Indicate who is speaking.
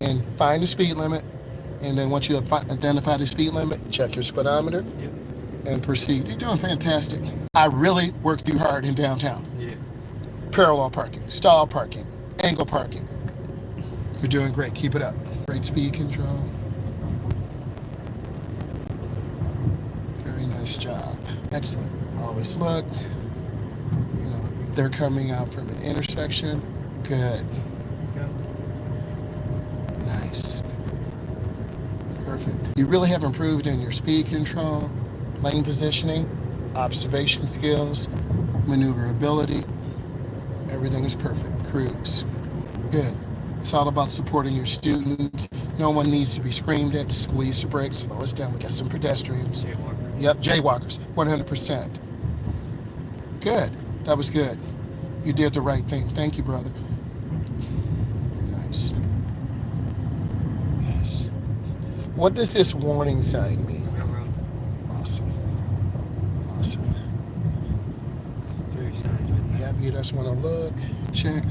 Speaker 1: and find the speed limit. And then once you have identified the speed limit, check your speedometer and proceed. You're doing fantastic. I really worked through hard in downtown.
Speaker 2: Yeah.
Speaker 1: Parallel parking, stall parking, angle parking. You're doing great. Keep it up. Great speed control. Very nice job. Excellent. Always look. You know, they're coming out from an intersection. Good. Nice. Perfect. You really have improved in your speed control, lane positioning, observation skills, maneuverability. Everything is perfect. Cruise. Good. It's all about supporting your students. No one needs to be screamed at. Squeeze the brakes, slow us down. We got some pedestrians.
Speaker 2: Jaywalkers.
Speaker 1: Yep, jaywalkers, 100%. Good. That was good. You did the right thing. Thank you, brother. Nice. Yes. What does this warning sign mean? Awesome. Awesome.
Speaker 2: Very signs with that.
Speaker 1: Yep, you just want to look, check.